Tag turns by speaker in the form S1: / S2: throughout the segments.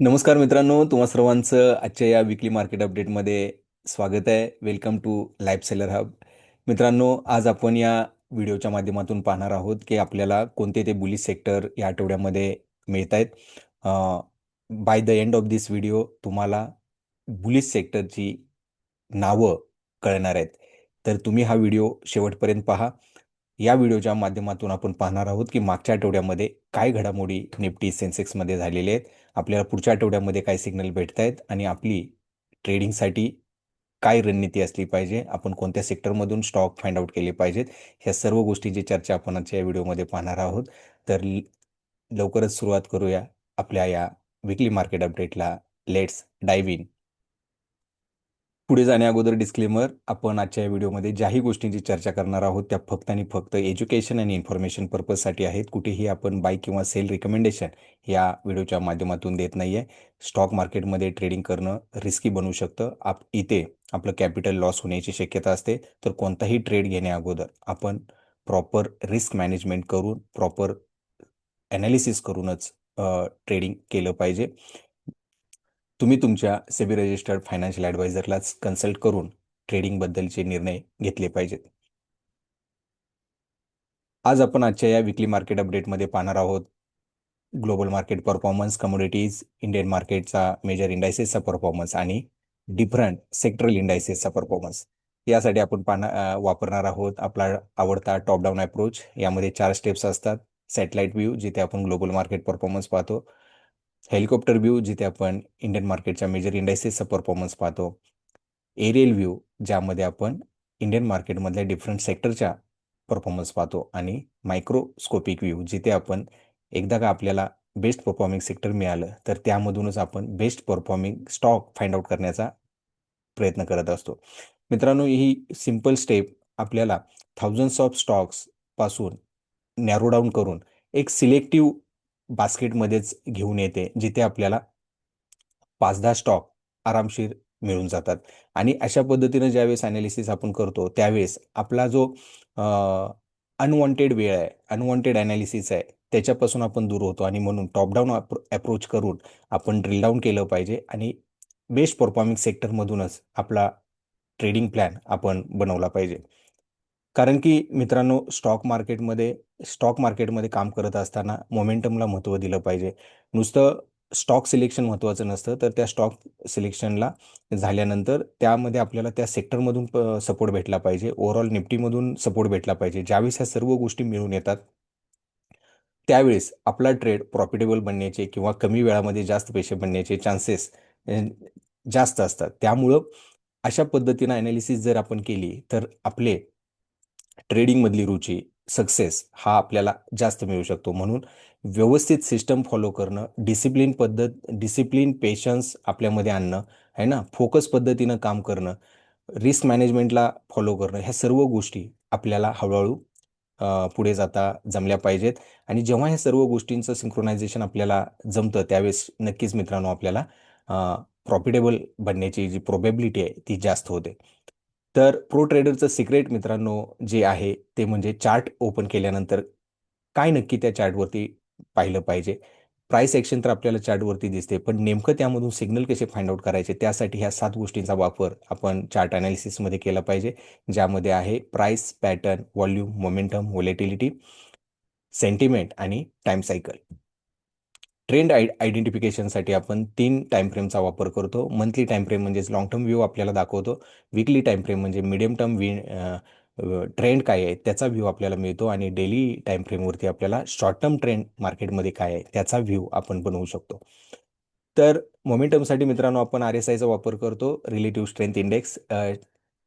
S1: नमस्कार मित्रांनो, तुम्हा सर्वांचं आजच्या या वीकली मार्केट अपडेटमध्ये स्वागत आहे. Welcome to Life Seller Hub. मित्रांनो, आज आपण या व्हिडिओच्या माध्यमातून पाहणार आहोत की आपल्याला कोणते ते बुलिश सेक्टर या आठवड्यामध्ये मिळत आहेत. By the end of this video तुम्हाला बुलिश सेक्टरची नावं कळणार आहेत. तर तुम्ही हा व्हिडिओ शेवटपर्यंत पहा. या व्हिडिओच्या माध्यमातून आपण पाहणार आहोत की मागच्या आठवड्यामध्ये काय घडामोडी निफ्टी सेन्सेक्समध्ये झालेले आहेत, आपल्याला पुढच्या आठवड्यामध्ये काय सिग्नल भेटत आहेत आणि आपली ट्रेडिंगसाठी काय रणनीती असली पाहिजे, आपण कोणत्या सेक्टरमधून स्टॉक फाइंड आउट केले पाहिजेत, ह्या सर्व गोष्टींची चर्चा आपण आजच्या या व्हिडिओमध्ये पाहणार आहोत. तर लवकरच सुरुवात करूया आपल्या या वीकली मार्केट अपडेटला. Let's dive in. पुढे जाण्याअगोदर डिस्क्लेमर, आपण आजच्या या व्हिडिओमध्ये ज्याही गोष्टींची चर्चा करणार आहोत त्या फक्त आणि फक्त एज्युकेशन आणि इन्फॉर्मेशन पर्पजसाठी आहेत. कुठेही आपण बाय किंवा सेल रिकमेंडेशन या व्हिडिओच्या माध्यमातून देत नाही आहे. स्टॉक मार्केटमध्ये ट्रेडिंग करणं रिस्की बनू शकतं. इथे आपलं कॅपिटल लॉस होण्याची शक्यता असते. तर कोणताही ट्रेड घेण्याअगोदर आपण प्रॉपर रिस्क मॅनेजमेंट करून, प्रॉपर ॲनालिसिस करूनच ट्रेडिंग केलं पाहिजे. तुम्ही तुमच्या सेबी रजिस्टर्ड फायनान्शियल ॲडवायझरलाच कन्सल्ट करून ट्रेडिंगबद्दलचे निर्णय घेतले पाहिजेत. आज आपण आजच्या या वीकली मार्केट अपडेटमध्ये पाहणार आहोत global market performance, commodities, Indian मार्केटचा मेजर इंडायसेसचा परफॉर्मन्स आणि डिफरंट सेक्टरल इंडायसेसचा परफॉर्मन्स. यासाठी आपण वापरणार आहोत आपला आवडता टॉप डाऊन अप्रोच. यामध्ये 4 स्टेप्स असतात. सॅटेलाइट व्ह्यू, जिथे आपण ग्लोबल मार्केट परफॉर्मन्स पाहतो. हेलिकॉप्टर व्ह्यू, जिथे आपण इंडियन मार्केटच्या मेजर इंडायसेसचा परफॉर्मन्स पाहतो. एरियल व्ह्यू, ज्यामध्ये आपण इंडियन मार्केटमधल्या डिफरंट सेक्टरच्या परफॉर्मन्स पाहतो. आणि मायक्रोस्कोपिक व्ह्यू, जिथे आपण एकदा का आपल्याला बेस्ट परफॉर्मिंग सेक्टर मिळालं तर त्यामधूनच आपण best performing stock find out करण्याचा प्रयत्न करत असतो. मित्रांनो, ही सिंपल स्टेप आपल्याला थाउजंड्स ऑफ स्टॉक्स पासून नॅरो डाऊन करून एक सिलेक्टिव्ह बास्केटमध्येच घेऊन येते, जिथे आपल्याला 5-10 स्टॉक आरामशीर मिळून जातात. आणि अशा पद्धतीनं ज्यावेळेस ॲनालिसिस आपण करतो, त्यावेळेस आपला जो अनवॉन्टेड वेळ आहे, अनवॉन्टेड ॲनालिसिस आहे, त्याच्यापासून आपण दूर होतो. आणि म्हणून टॉप डाऊन अप्रोच करून आपण ड्रिल डाऊन केलं पाहिजे आणि बेस्ट परफॉर्मिंग सेक्टरमधूनच आपला ट्रेडिंग प्लॅन आपण बनवला पाहिजे. कारण की मित्रांनो, स्टॉक मार्केटमध्ये काम करत असताना मोमेंटमला महत्त्व दिलं पाहिजे. नुसतं स्टॉक सिलेक्शन महत्त्वाचं नसतं, तर त्या स्टॉक सिलेक्शनला झाल्यानंतर त्यामध्ये आपल्याला त्या सेक्टरमधून सपोर्ट भेटला पाहिजे, ओव्हरऑल निफ्टीमधून सपोर्ट भेटला पाहिजे. ज्यावेळेस ह्या सर्व गोष्टी मिळून येतात, त्यावेळेस आपला ट्रेड प्रॉफिटेबल बनण्याचे किंवा कमी वेळामध्ये जास्त पैसे बनण्याचे चान्सेस जास्त असतात. त्यामुळं अशा पद्धतीनं ॲनालिसिस जर आपण केली तर आपले ट्रेडिंगमधली रुची, सक्सेस हा आपल्याला जास्त मिळू शकतो. म्हणून व्यवस्थित सिस्टम फॉलो करणं, डिसिप्लिन, पेशन्स आपल्यामध्ये आणणं, आहे ना, फोकस पद्धतीनं काम करणं, रिस्क मॅनेजमेंटला फॉलो करणं, ह्या सर्व गोष्टी आपल्याला हळूहळू पुढे जाता जमल्या पाहिजेत. आणि जेव्हा ह्या सर्व गोष्टींचं सिंक्रोनायझेशन आपल्याला जमतं, त्यावेळेस नक्कीच मित्रांनो आपल्याला प्रॉफिटेबल बनण्याची जी प्रोबॅबिलिटी आहे ती जास्त होते. तर प्रो ट्रेडरचं सिक्रेट मित्रांनो जे आहे ते म्हणजे चार्ट ओपन केल्यानंतर काय नक्की त्या चार्टवरती पाहिलं पाहिजे. प्राइस ॲक्शन तर आपल्याला चार्टवरती दिसते, पण नेमकं त्यामधून सिग्नल कसे फाइंड आउट करायचे, त्यासाठी ह्या 7 गोष्टींचा वापर आपण चार्ट ॲनालिसिसमध्ये केला पाहिजे. ज्यामध्ये आहे price, pattern, volume, momentum, volatility, sentiment आणि टाईम सायकल. ट्रेंड आयडेंटिफिकेशनसाठी आपण 3 टाईम फ्रेमचा वापर करतो. मंथली टाईम फ्रेम म्हणजेच लाँग टर्म व्ह्यू आपल्याला दाखवतो. वीकली टाईम फ्रेम म्हणजे मीडियम टर्म ट्रेंड काय आहे त्याचा व्ह्यू आपल्याला मिळतो. आणि डेली टाईम फ्रेमवरती आपल्याला शॉर्ट टर्म ट्रेंड मार्केटमध्ये काय आहे त्याचा व्ह्यू आपण बनवू शकतो. तर मोमेंटमसाठी मित्रांनो आपण RSIचा वापर करतो, रिलेटिव्ह स्ट्रेंथ इंडेक्स.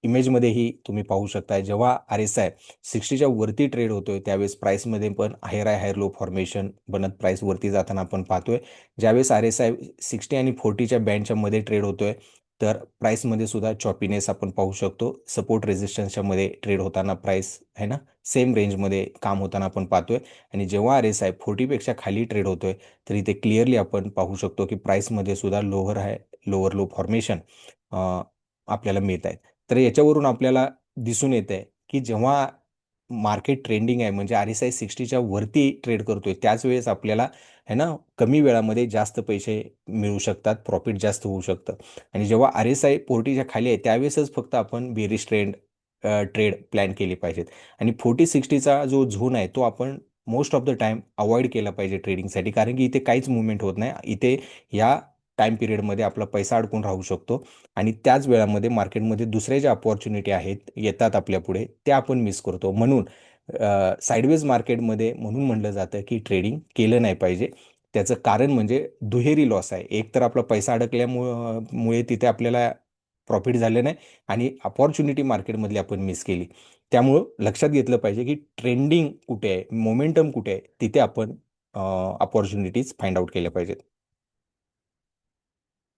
S1: इमेजमध्येही तुम्ही पाहू शकता, जेव्हा RSI 60च्या वरती ट्रेड होतोय त्यावेळेस प्राईसमध्ये पण हायर लो फॉर्मेशन बनत प्राईस वरती जाताना आपण पाहतोय. ज्यावेळेस RSI 60 आणि 40च्या बँडच्या मध्ये ट्रेड होतोय, तर प्राईसमध्ये सुद्धा चॉपीनेस आपण पाहू शकतो. सपोर्ट रेझिस्टन्सच्या मध्ये ट्रेड होताना प्राईस आहे ना सेम रेंजमध्ये काम होताना आपण पाहतोय. आणि जेव्हा RSI 40पेक्षा खाली ट्रेड होतोय, तर इथे क्लिअरली आपण पाहू शकतो की प्राईसमध्ये सुद्धा लोअर लो फॉर्मेशन आपल्याला मिळत आहेत. तर याच्यावरून आपल्याला दिसून येत आहे की जेव्हा मार्केट ट्रेंडिंग आहे म्हणजे RSI 60च्या वरती ट्रेड करतोय त्याच वेळेस आपल्याला है ना कमी वेळामध्ये जास्त पैसे मिळू शकतात, प्रॉफिट जास्त होऊ शकतं. आणि जेव्हा RSI 40च्या खाली आहे त्यावेळेसच फक्त आपण बेरिश ट्रेड प्लॅन केले पाहिजेत. आणि 40-60चा जो झोन आहे तो आपण most of the time avoid केला पाहिजे ट्रेडिंगसाठी, कारण की इथे काहीच मुवमेंट होत नाही. इथे या टाइम पिरियडमध्ये आपला पैसा अडकून राहू शकतो आणि त्याच वेळामध्ये मार्केटमध्ये दुसऱ्या ज्या अपॉर्च्युनिटी आहेत येतात आपल्या पुढे त्या आपण मिस करतो. म्हणून साईडवेज मार्केटमध्ये म्हणून म्हणलं जातं की ट्रेडिंग केलं नाही पाहिजे. त्याचं कारण म्हणजे दुहेरी लॉस आहे. एक तर आपला पैसा अडकल्यामुळे तिथे आपल्याला प्रॉफिट झाले नाही आणि अपॉर्च्युनिटी मार्केटमधली आपण मिस केली. त्यामुळं लक्षात घेतलं पाहिजे की ट्रेंडिंग कुठे आहे, मोमेंटम कुठे आहे, तिथे आपण अपॉर्च्युनिटीज फाइंड आउट केल्या पाहिजेत.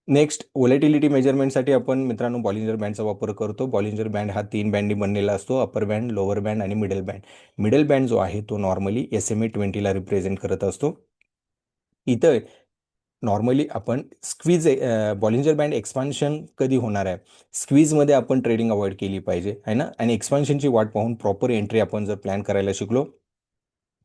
S1: नेक्स्ट व्हॉलेटिलिटी मेजरमेंटसाठी आपण मित्रांनो बॉलिंजर बँडचा वापर करतो. बॉलिंजर बँड हा 3 बँडनी बनलेला असतो. अपर बँड, लोअर बँड आणि मिडल बँड. मिडल बँड जो आहे तो नॉर्मली SMA 20ला रिप्रेझेंट करत असतो. इथं नॉर्मली आपण बॉलिंजर बँड एक्सपान्शन कधी होणार आहे, स्क्वीजमध्ये आपण ट्रेडिंग अवॉइड केली पाहिजे आहे ना. आणि एक्सपान्शनची वाट पाहून प्रॉपर एंट्री आपण जर प्लॅन करायला शिकलो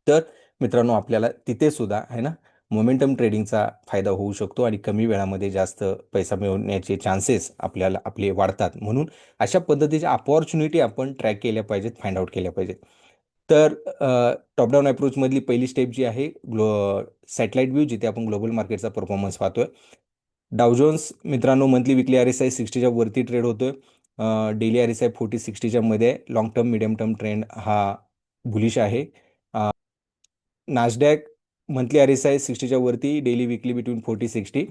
S1: तर मित्रांनो आपल्याला तिथे सुद्धा आहे ना मोमेंटम ट्रेडिंगचा फायदा होऊ शकतो आणि कमी वेळामध्ये जास्त पैसा मिळवण्याचे चान्सेस आपले वाढतात. म्हणून अशा पद्धतीच्या अपॉर्च्युनिटी आपण ट्रॅक केल्या पाहिजेत, फाइंड आउट केल्या पाहिजेत. तर टॉप डाऊन अप्रोचमधली पहिली स्टेप जी आहे सॅटेलाइट व्ह्यू, जिथे आपण ग्लोबल मार्केटचा परफॉर्मन्स पाहतोय. डाव जोन्स मित्रांनो मंथली विकली RSI 60च्या वरती ट्रेड होतोय. डेली RSI 40-60च्या मध्ये. Long term medium term trend हा बुलिश आहे. नासडॅक मंथली RSI 60च्या वरती, daily weekly between 40-60.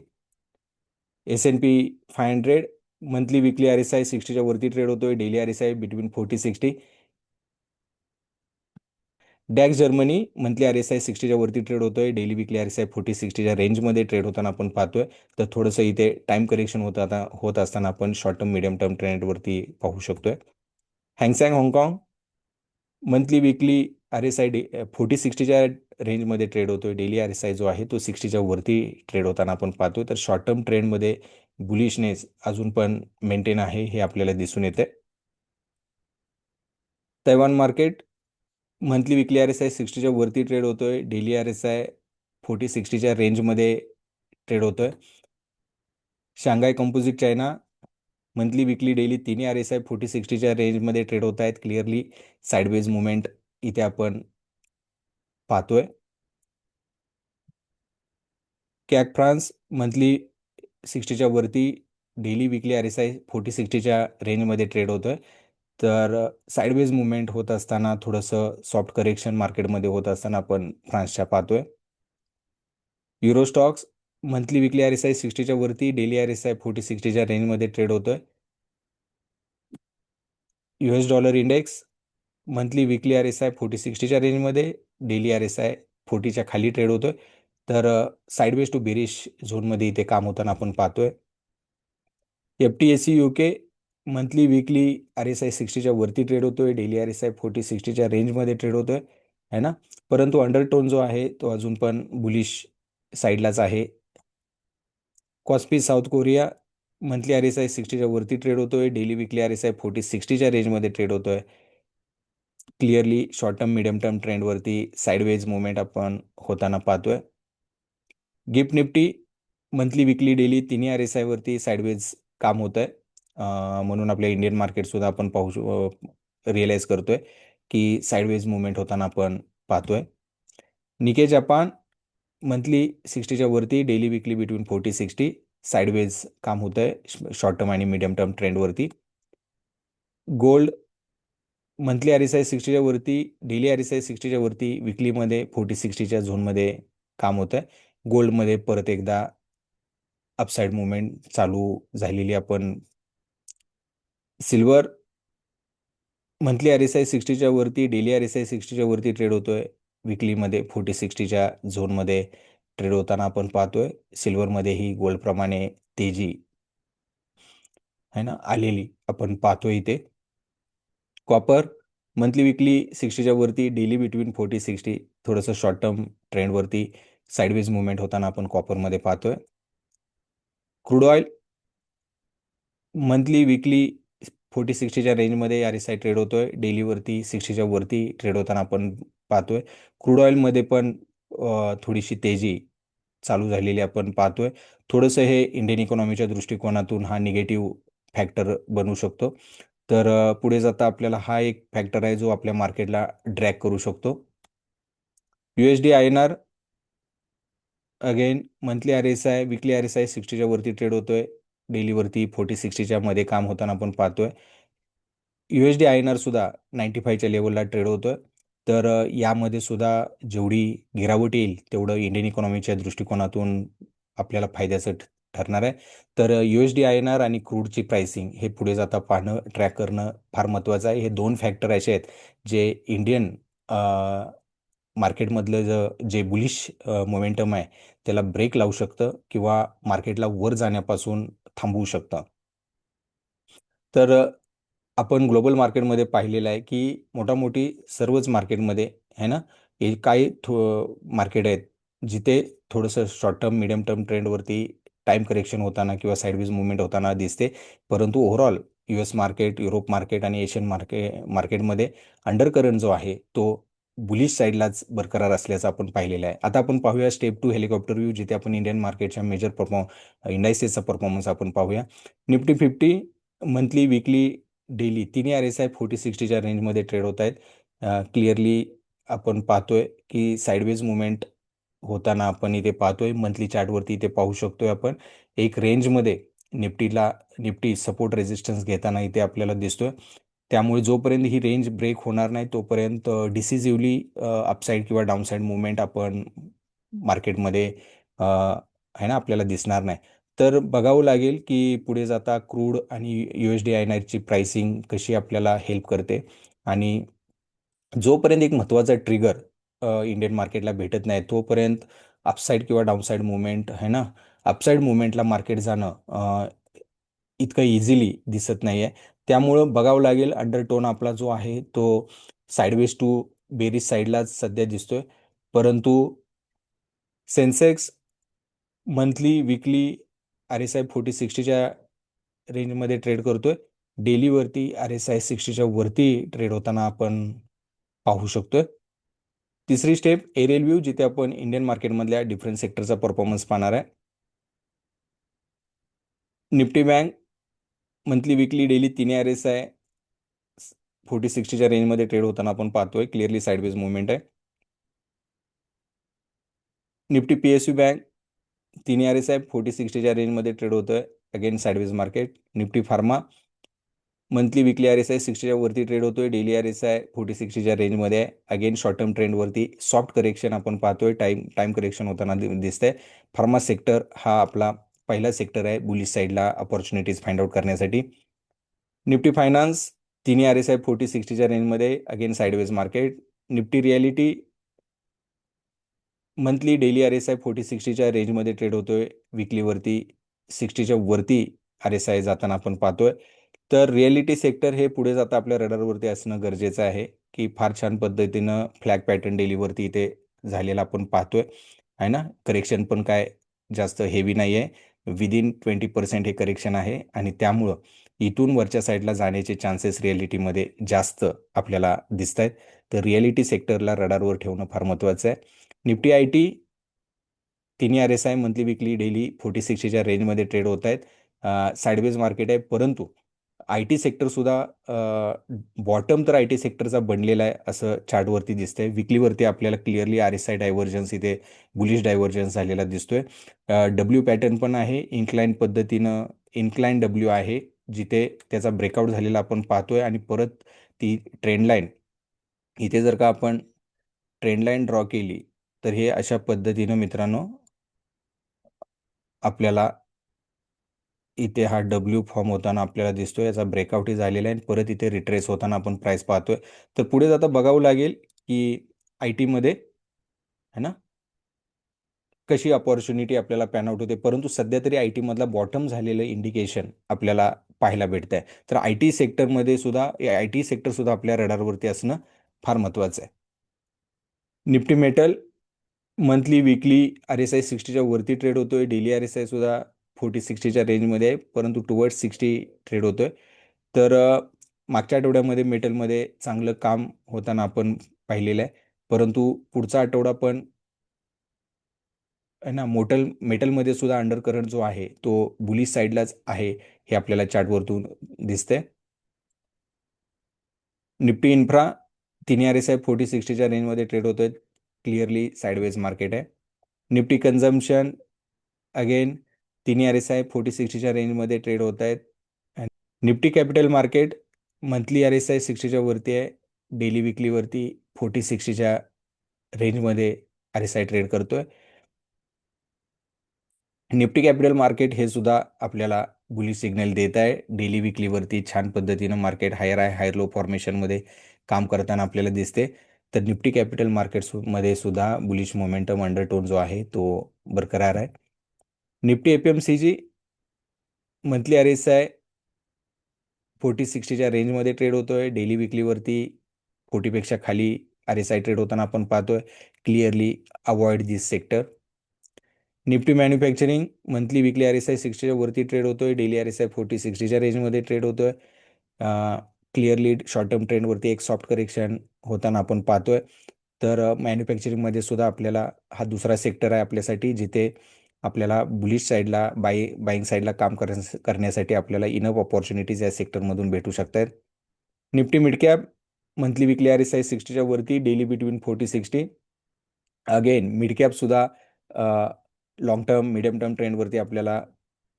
S1: S&P 500 monthly weekly RSI 60च्या वरती ट्रेड होतोय, daily RSI between 40-60. DAX Germany monthly RSI 60च्या वरती ट्रेड होतोय, डेली विकली RSI 40-60च्या रेंजमध्ये ट्रेड होताना आपण पाहतोय. तर थोडंसं इथे टाइम करेक्शन होत असताना आपण शॉर्ट टर्म मिडियम टर्म ट्रेंडवरती पाहू शकतोय. हँगसँग हाँगकाँग मंथली विकली RSI 40-60च्या रेंजमध्ये ट्रेड होतोय, डेली RSI जो आहे तो 60च्या वरती ट्रेड होताना आपण पाहतोय. तर शॉर्ट टर्म ट्रेंडमध्ये बुलिशनेस अजून पण मेंटेन आहे हे आपल्याला दिसून येते. Taiwan market monthly weekly RSI 60च्या वरती ट्रेड होतोय, डेली RSI 40-60च्या रेंजमध्ये ट्रेड होतोय. Shanghai composite China monthly weekly daily तिन्ही RSI 40-60च्या रेंजमध्ये ट्रेड होत आहेत. क्लिअरली साईडवेज मुवमेंट इथे आपण पाहतोय. कॅक फ्रान्स मंथली 60च्या वरती, डेली विकली RSI 40-60च्या रेंजमध्ये ट्रेड होतोय. तर साईडवेज मुवमेंट होत असताना थोडंसं सॉफ्ट करेक्शन मार्केटमध्ये होत असताना आपण फ्रान्सच्या पाहतोय. Euro stocks monthly weekly RSI 60च्या वरती, डेली RSI 40-60च्या रेंजमध्ये ट्रेड होतोय. US dollar index monthly weekly RSI 40-60च्या रेंजमध्ये, डेली RSI 40च्या खाली ट्रेड होतोय. तर साईडवेज टू बेरिश झोनमध्ये इथे काम होताना आपण पाहतोय. FTSE UK monthly weekly RSI 60च्या वरती ट्रेड होतोय, डेली RSI 40-60च्या रेंजमध्ये ट्रेड होतोय है ना. परंतु अंडरटोन जो आहे तो अजून पण बुलिश साईडलाच आहे. KOSPI south Korea monthly RSI 60च्या वरती ट्रेड होतोय, डेली विकली RSI 40-60च्या रेंजमध्ये ट्रेड होतोय. Clearly short term medium term ट्रेंडवरती साईडवेज मुवमेंट आपण होताना पाहतोय. GIFT Nifty monthly weekly daily तिन्ही RSI वरती साईडवेज काम होत आहे. म्हणून आपल्या इंडियन मार्केट सुद्धा आपण रिअलाइज करतोय की साईडवेज मुवमेंट होताना आपण पाहतोय. निके जपान मंथली 60च्या वरती, डेली विकली बिटवीन 40-60 साईडवेज काम होत आहे शॉर्ट टर्म आणि मिडियम टर्म ट्रेंडवरती. गोल्ड मंथली RSI 60च्या वरती, डेली RSI 60च्या वरती, विकलीमध्ये 40-60च्या झोनमध्ये काम होत आहे. गोल्डमध्ये परत एकदा अपसाईड मुवमेंट चालू झालेली आपण. सिल्वर मंथली RSI 60च्या वरती, डेली RSI 60च्या वरती ट्रेड होतोय, विकलीमध्ये 40-60च्या झोनमध्ये ट्रेड होताना आपण पाहतोय. सिल्वरमध्येही गोल्डप्रमाणे तेजी है ना आलेली आपण पाहतोय इथे. कॉपर मंथली विकली 60च्या वरती, डेली बिटवीन 40-60 थोडंसं शॉर्ट टर्म ट्रेंडवरती साईडवेज मुवमेंट होताना आपण कॉपरमध्ये पाहतोय. क्रूड ऑइल मंथली विकली 40-60च्या रेंजमध्ये आर एस आय ट्रेड होतोय. डेलीवरती 60च्या वरती ट्रेड होताना आपण पाहतोय. क्रूड ऑइलमध्ये पण थोडीशी तेजी चालू झालेली आपण पाहतोय. थोडंसं हे इंडियन इकॉनॉमीच्या दृष्टिकोनातून हा निगेटिव्ह फॅक्टर बनू शकतो. तर पुढे जाता आपल्याला हा एक फॅक्टर आहे जो आपल्या मार्केटला ड्रॅग करू शकतो. USD INR again monthly R S I, weekly R S I 60च्या वरती ट्रेड होतोय. डेलीवरती 40-60च्या मध्ये काम होताना आपण पाहतोय. USD INR सुद्धा 95च्या लेवलला ट्रेड होतोय. तर यामध्ये सुद्धा जेवढी गिरावट येईल तेवढं इंडियन इकॉनॉमीच्या दृष्टिकोनातून आपल्याला फायद्याचं ठरणार आहे. तर USD INR आणि क्रूडची प्राइसिंग हे पुढे जाता पाहणं, ट्रॅक करणं फार महत्त्वाचं आहे. हे दोन फॅक्टर असे आहेत जे इंडियन मार्केटमधलं जे बुलिश मोमेंटम आहे त्याला ब्रेक लावू शकतं किंवा मार्केटला वर जाण्यापासून थांबवू शकतं. तर आपण ग्लोबल मार्केटमध्ये पाहिलेलं आहे की मोठामोठी सर्वच मार्केटमध्ये आहे ना, हे काही मार्केट आहेत जिथे थोडंसं शॉर्ट टर्म, मीडियम टर्म ट्रेंडवरती टाईम करेक्शन होताना किंवा साईडवेज मुवमेंट होताना दिसते. परंतु overall US market, Europe market आणि एशियन मार्केटमध्ये अंडरकरंट जो आहे तो बुलिश साईडलाच बरकरार असल्याचं आपण पाहिलेलं आहे. आता आपण पाहूया स्टेप 2 हेलिकॉप्टर व्ह्यू, जिथे आपण इंडियन मार्केटच्या मेजर इंडायसेसचा परफॉर्मन्स आपण पाहूया. निफ्टी 50 मंथली, विकली, डेली तिन्ही आर एस आय 40-60च्या रेंजमध्ये ट्रेड होत आहेत. क्लिअरली आपण पाहतोय की साईडवेज मुवमेंट होताना आपण इथे पाहतोय. मंथली चार्टवरती इथे पाहू शकतोय आपण एक रेंजमध्ये निफ्टी सपोर्ट रेजिस्टन्स घेताना इथे आपल्याला दिसतोय. त्यामुळे जोपर्यंत ही रेंज ब्रेक होणार नाही तोपर्यंत डिसिसिव्हली अपसाईड किंवा डाऊनसाईड मुवमेंट आपण मार्केटमध्ये आहे ना आपल्याला दिसणार नाही. तर बघावं लागेल की पुढे जाता क्रूड आणि USD INRची प्राइसिंग कशी आपल्याला हेल्प करते. आणि जोपर्यंत एक महत्त्वाचा ट्रिगर इंडियन मार्केटला भेटत नाही तोपर्यंत अपसाईड किंवा डाऊनसाईड मुवमेंट आहे ना, अपसाईड मुवमेंटला मार्केट जाणं इतकं इझिली दिसत नाही आहे. त्यामुळं बघावं लागेल. अंडरटोन आपला जो आहे तो साईडवेज टू बेरीज साईडलाच सध्या दिसतोय. परंतु Sensex monthly, weekly R S I 40-60च्या रेंजमध्ये ट्रेड करतोय. डेलीवरती आर एस आय 60च्या वरती ट्रेड होताना आपण पाहू शकतोय. तिसरी स्टेप एरियल व्ह्यू, जिथे आपण इंडियन मार्केटमधल्या डिफरंट सेक्टरचा परफॉर्मन्स पाहणार आहे. Nifty bank monthly, weekly, daily तिन्ही आर एस आय 40-60च्या रेंजमध्ये ट्रेड होताना आपण पाहतोय. क्लिअरली साईडवेज मुवमेंट आहे. निफ्टी PSU बँक तिन्ही आर एस आय 40-60च्या रेंजमध्ये ट्रेड होतोय. Again sideways market. Nifty pharma monthly, weekly R S I 60च्या वरती ट्रेड होतोय. डेली आर एस आय 40-60च्या रेंजमध्ये आहे. अगेन शॉर्ट टर्म ट्रेंडवरती सॉफ्ट करेक्शन आपण पाहतोय. टाईम करेक्शन होताना दिसतंय. फार्मा सेक्टर हा आपला पहिला सेक्टर आहे बुलिश साईडला अपॉर्च्युनिटीज फाइंड आउट करण्यासाठी. निफ्टी फायनान्स तिन्ही आर एस आय 40-60च्या रेंजमध्ये, again sideways market. Nifty realty monthly, daily R S I 40-60च्या रेंजमध्ये ट्रेड होतोय. विकलीवरती 60च्या वरती आर एस आय जाताना आपण पाहतोय. तर रिॲलिटी सेक्टर हे पुढे जाता आपल्या रडारवरती असणं गरजेचं आहे की फार छान पद्धतीनं फ्लॅग पॅटर्न डेलीवरती इथे झालेला आपण पाहतोय आहे ना. करेक्शन पण काय जास्त हेवी नाही आहे. विदिन 20% हे करेक्शन आहे आणि त्यामुळं इथून वरच्या साईडला जाण्याचे चान्सेस रिॲलिटीमध्ये जास्त आपल्याला दिसत आहेत. तर रिॲलिटी सेक्टरला रडारवर ठेवणं फार महत्त्वाचं आहे. निफ्टी IT तिन्ही R S I monthly, weekly, daily 40-60च्या रेंजमध्ये ट्रेड होत आहेत. साईडवेज मार्केट आहे. परंतु आय टी सेक्टरसुद्धा बॉटम तर आय टी सेक्टरचा बनलेला आहे असं चार्टवरती दिसतंय. विकलीवरती आपल्याला clearly R S I divergence इथे बुलिश डायव्हर्जन्स झालेला दिसतोय. डब्ल्यू पॅटर्न पण आहे. इन्क्लाइन डब्ल्यू आहे जिथे त्याचा ब्रेकआउट झालेला आपण पाहतोय आणि परत ती ट्रेंड लाईन इथे जर का आपण ट्रेंड लाईन ड्रॉ केली तर हे अशा पद्धतीनं मित्रांनो आपल्याला इथे हा डब्ल्यू फॉर्म होताना आपल्याला दिसतोय. याचा ब्रेकआउटही झालेला आहे आणि परत इथे रिट्रेस होताना आपण प्राइस पाहतोय. तर पुढे जाता बघावं लागेल की आय टीमध्ये है ना कशी अपॉर्च्युनिटी आपल्याला पॅन आउट होते. परंतु सध्या तरी आय टीमधला बॉटम झालेलं इंडिकेशन आपल्याला पाहायला भेटत आहे. तर आय टी सेक्टरमध्ये सुद्धा आय टी सेक्टरसुद्धा आपल्या रडारवरती असणं फार महत्त्वाचं आहे. Nifty metal monthly, weekly R S I 60च्या वरती ट्रेड होतोय. डेली आर एस आय सुद्धा 40-60च्या रेंजमध्ये आहे परंतु टुवर्ड्स 60 ट्रेड होतोय. तर मागच्या आठवड्यामध्ये मेटलमध्ये चांगलं काम होताना आपण पाहिलेलं आहे. परंतु पुढचा आठवडा पण आहे ना, मेटलमध्ये सुद्धा अंडर करंट जो आहे तो बुलिश साईडलाच आहे, हे आपल्याला चार्टवरतून दिसतंय. निफ्टी इन्फ्रा तिन्ही RSI 40-60च्या रेंजमध्ये ट्रेड होत आहेत. क्लिअरली साईडवेज मार्केट आहे. निफ्टी कन्झम्पशन अगेन तिन्ही RSI 40-60च्या रेंजमध्ये ट्रेड होत आहेत. Nifty capital market monthly RSI 60च्या वरती आहे. डेली विकलीवरती 40-60च्या रेंजमध्ये RSI ट्रेड करतोय. निफ्टी कॅपिटल मार्केट हे सुद्धा आपल्याला बुलिश सिग्नल देत आहे. डेली विकलीवरती छान पद्धतीनं मार्केट हायर लो फॉर्मेशनमध्ये काम करताना आपल्याला दिसते. तर निफ्टी कॅपिटल मार्केट्समध्ये सुद्धा बुलिश मोमेंटम अंडरटोन जो आहे तो बरकरार आहे. निफ्टी FMCG मंथली RSI 40-60च्या रेंजमध्ये ट्रेड होतोय. डेली विकलीवरती 40पेक्षा खाली RSI ट्रेड होताना आपण पाहतोय. क्लिअरली अवॉइड दिस sector. Nifty manufacturing monthly weekly RSI 60च्या वरती ट्रेड होतोय. डेली RSI 40-60च्या रेंजमध्ये ट्रेड होतोय. क्लिअरली शॉर्ट टर्म ट्रेंडवरती एक सॉफ्ट करेक्शन होताना आपण पाहतोय. तर मॅन्युफॅक्चरिंगमध्ये सुद्धा आपल्याला हा दुसरा सेक्टर आहे आपल्यासाठी, जिथे आपल्याला बुलिश साईडला बाईंग साईडला काम करण्यासाठी आपल्याला इनफ ऑपॉर्च्युनिटीज या सेक्टरमधून भेटू शकतात. Nifty mid cap monthly weekly RSI 60च्या वरती, daily between 40-60. Again mid cap सुद्धा लॉंग टर्म मिडियम टर्म ट्रेंडवरती आपल्याला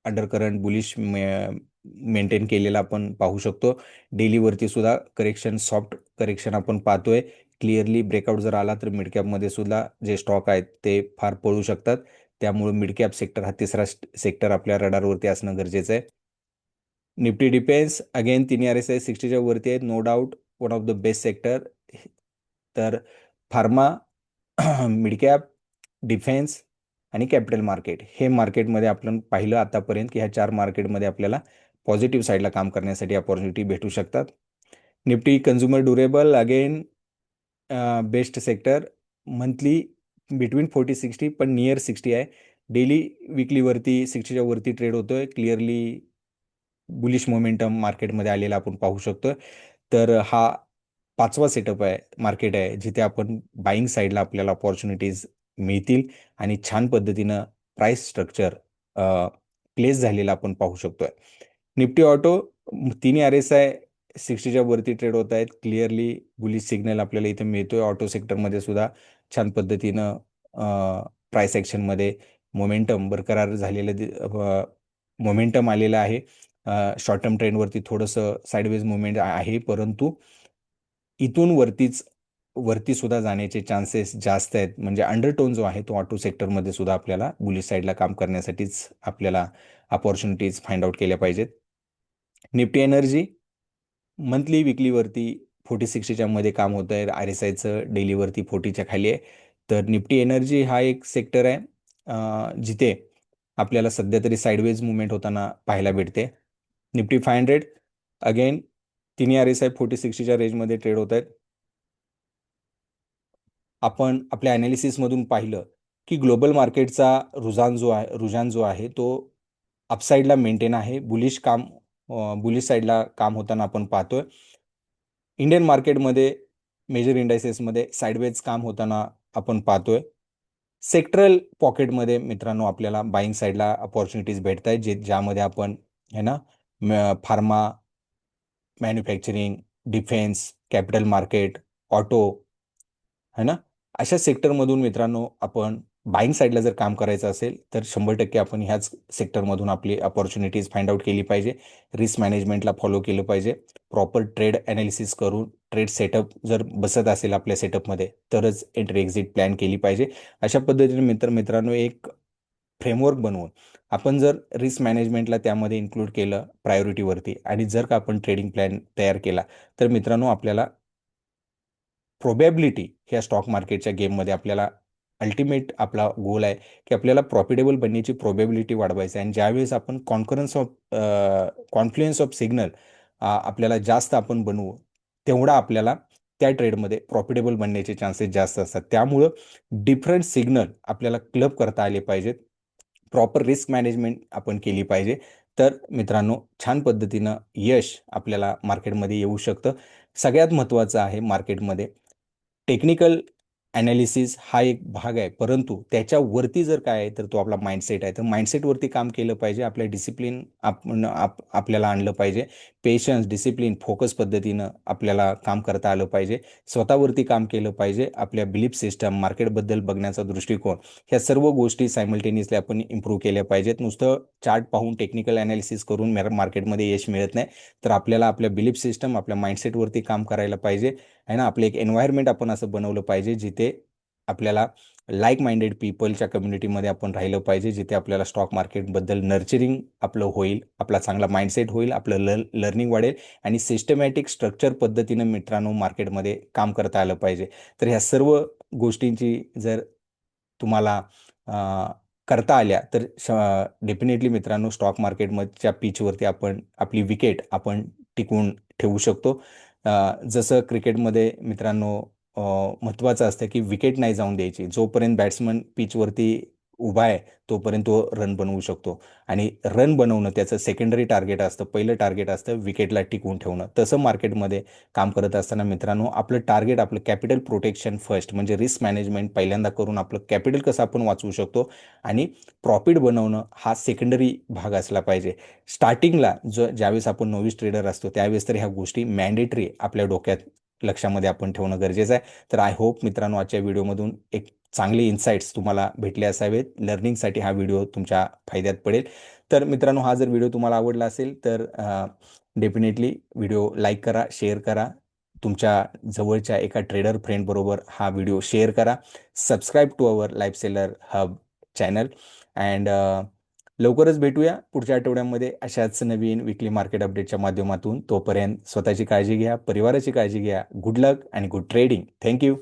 S1: अंडर करंट बुलिश मेंटेन केलेला आपण पाहू शकतो. डेलीवरती सुद्धा सॉफ्ट करेक्शन आपण पाहतोय. क्लिअरली ब्रेकआउट जर आला तर मिड कॅपमध्ये सुद्धा जे स्टॉक आहेत ते फार पळू शकतात. त्यामुळे मिड कॅप सेक्टर हा तिसरा सेक्टर आपल्या रडारवरती असणं गरजेचं आहे. निफ्टी डिफेन्स अगेन तिन्ही RSI 60च्या वरती आहेत. No doubt one of the best sector. तर फार्मा, मिड कॅप, डिफेन्स आणि कॅपिटल मार्केट हे मार्केटमध्ये आपण पाहिलं आतापर्यंत की ह्या 4 मार्केटमध्ये आपल्याला पॉझिटिव्ह साईडला काम करण्यासाठी अपॉर्च्युनिटी भेटू शकतात. Nifty consumer durable again best sector. Monthly between 40-60 पण नियर 60 आहे. डेली विकलीवरती 60च्या वरती ट्रेड होतोय. क्लिअरली बुलिश मोमेंटम मार्केटमध्ये आलेला आपण पाहू शकतो. तर हा 5वा सेटअप आहे, मार्केट आहे, जिथे आपण बाईंग साईडला आपल्याला अपॉर्च्युनिटीज मिळतील आणि छान पद्धतीनं प्राइस स्ट्रक्चर प्लेस झालेला आपण पाहू शकतोय. निफ्टी ऑटो तिन्ही RSI 60च्या वरती ट्रेड होत आहेत. क्लिअरली बुलिश सिग्नल आपल्याला इथे मिळतोय. ऑटो सेक्टरमध्ये सुद्धा छान पद्धतीनं प्राइस ॲक्शनमध्ये मोमेंटम बरकरार झालेलं मोमेंटम आलेलं आहे. शॉर्ट टर्म ट्रेंडवरती थोडंसं साईडवेज मुवमेंट आहे, परंतु इथून वरती सुद्धा जाण्याचे चान्सेस जास्त आहेत. म्हणजे अंडरटोन जो आहे तो ऑटो सेक्टरमध्ये सुद्धा आपल्याला बुलिश साईडला काम करण्यासाठीच आपल्याला अपॉर्च्युनिटीज फाइंड आउट केल्या पाहिजेत. निफ्टी एनर्जी मंथली विकलीवरती 40-60च्या मध्ये काम होत आहे. RSIचं डेलीवरती 40च्या खाली आहे. तर निफ्टी एनर्जी हा एक सेक्टर आहे जिथे आपल्याला सध्या तरी साईडवेज मुवमेंट होताना पाहायला भेटते. निफ्टी 500 अगेन तिन्ही RSI 40-60च्या रेंजमध्ये ट्रेड होत आहेत. आपण आपल्या ॲनालिसिसमधून पाहिलं की ग्लोबल मार्केटचा रुझान जो आहे तो अपसाईडला मेंटेन आहे. बुलिश साईडला काम होताना आपण पाहतोय. इंडियन मार्केटमध्ये मेजर इंडायसेसमध्ये साईडवेज काम होताना आपण पाहतोय. सेक्टरल पॉकेटमध्ये मित्रांनो आपल्याला बाईंग साईडला अपॉर्च्युनिटीज भेटत आहेत, ज्यामध्ये आपण है ना pharma, manufacturing, defence, capital market, auto है ना, अशा सेक्टरमधून मित्रांनो आपण बाईंग साईडला जर काम करायचं असेल तर 100% आपण ह्याच सेक्टरमधून आपली अपॉर्च्युनिटीज फाइंड आउट केली पाहिजे. रिस्क मॅनेजमेंटला फॉलो केलं पाहिजे. प्रॉपर ट्रेड ॲनालिसिस करून ट्रेड सेटअप जर बसत असेल आपल्या सेटअपमध्ये तरच एंट्री एक्झिट प्लॅन केली पाहिजे. अशा पद्धतीने मित्रांनो एक फ्रेमवर्क बनवून आपण जर रिस्क मॅनेजमेंटला त्यामध्ये इन्क्लूड केलं प्रायोरिटीवरती आणि जर का आपण ट्रेडिंग प्लॅन तयार केला तर मित्रांनो आपल्याला प्रोबॅबिलिटी ह्या स्टॉक मार्केटच्या गेममध्ये आपल्याला अल्टिमेट आपला गोल आहे की आपल्याला प्रॉफिटेबल बनण्याची प्रोबॅबिलिटी वाढवायची आहे. आणि ज्यावेळेस आपण कॉन्फ्लुएन्स ऑफ सिग्नल आपल्याला जास्त आपण बनवू तेवढा आपल्याला त्या ट्रेडमध्ये प्रॉफिटेबल बनण्याचे चान्सेस जास्त असतात. त्यामुळं डिफरंट सिग्नल आपल्याला क्लब करता आले पाहिजेत. प्रॉपर रिस्क मॅनेजमेंट आपण केली पाहिजे. तर मित्रांनो, छान पद्धतीनं यश आपल्याला मार्केटमध्ये येऊ शकतं. सगळ्यात महत्त्वाचं आहे मार्केटमध्ये टेक्निकल ॲनालिसिस हा एक भाग आहे, परंतु त्याच्यावरती जर काय आहे, तर तो आपला माइंडसेट आहे. तर माइंडसेटवरती काम केलं पाहिजे. आपल्या डिसिप्लिन आपल्याला आणलं पाहिजे. पेशन्स, डिसिप्लिन, फोकस पद्धतीनं आपल्याला काम करता आलं पाहिजे. स्वतःवरती काम केलं पाहिजे. आपल्या बिलीफ सिस्टम, मार्केटबद्दल बघण्याचा दृष्टिकोन, ह्या सर्व गोष्टी सायमल्टेनियसली आपण इम्प्रूव्ह केल्या पाहिजेत. नुसतं चार्ट पाहून, टेक्निकल ॲनालिसिस करून मार्केटमध्ये यश मिळत नाही. तर आपल्याला आपल्या बिलीफ सिस्टम, आपल्या माइंडसेटवरती काम करायला पाहिजे. आहे ना. आपलं एक एन्व्हायरमेंट आपण असं बनवलं पाहिजे, जिथे आपल्याला लाईक माइंडेड पीपलच्या कम्युनिटीमध्ये आपण राहिलं पाहिजे, जिथे आपल्याला स्टॉक मार्केटबद्दल नर्चरिंग आपलं होईल, आपला चांगला माइंडसेट होईल, आपलं लर्निंग वाढेल आणि सिस्टमॅटिक स्ट्रक्चर पद्धतीनं मित्रांनो मार्केटमध्ये काम करता आलं पाहिजे. तर ह्या सर्व गोष्टींची जर तुम्हाला करता आल्या, तर डेफिनेटली मित्रांनो स्टॉक मार्केटमधच्या पिचवरती आपण आपली विकेट आपण टिकवून ठेवू शकतो. जसं क्रिकेटमध्ये मित्रांनो महत्त्वाचं असतं की विकेट नाही जाऊन द्यायची. जोपर्यंत बॅट्समन पिचवरती उभा आहे, तोपर्यंत तो रन बनवू शकतो आणि रन बनवणं त्याचं सेकंडरी टार्गेट असतं. पहिलं टार्गेट असतं विकेटला टिकवून ठेवणं. तसं मार्केटमध्ये काम करत असताना मित्रांनो आपलं टार्गेट, आपलं कॅपिटल प्रोटेक्शन फर्स्ट, म्हणजे रिस्क मॅनेजमेंट पहिल्यांदा करून आपलं कॅपिटल कसं आपण वाचवू शकतो आणि प्रॉफिट बनवणं हा सेकंडरी भाग असला पाहिजे. स्टार्टिंगला ज्यावेळेस आपण नोविस ट्रेडर असतो, त्यावेळेस तर ह्या गोष्टी मॅन्डेटरी आपल्या डोक्यात, लक्षामध्ये आपण ठेवणं गरजेचं आहे. तर आय होप मित्रांनो आजच्या व्हिडिओमधून एक चांगले इन्साइट्स तुम्हाला भेटले असावेत. लर्निंगसाठी हा व्हिडिओ तुमच्या फायद्यात पडेल. तर मित्रांनो, हा जर व्हिडिओ तुम्हाला आवडला असेल तर डेफिनेटली व्हिडिओ लाईक करा, शेअर करा. तुमच्या जवळच्या एका ट्रेडर फ्रेंडबरोबर हा व्हिडिओ शेअर करा. Subscribe to our Life Seller Hub channel and लवकरच भेटूया पुढच्या आठवड्यामध्ये अशाच नवीन विकली मार्केट अपडेटच्या माध्यमातून. तोपर्यंत स्वतःची काळजी घ्या, परिवाराची काळजी घ्या. गुड लक आणि गुड ट्रेडिंग. थँक्यू.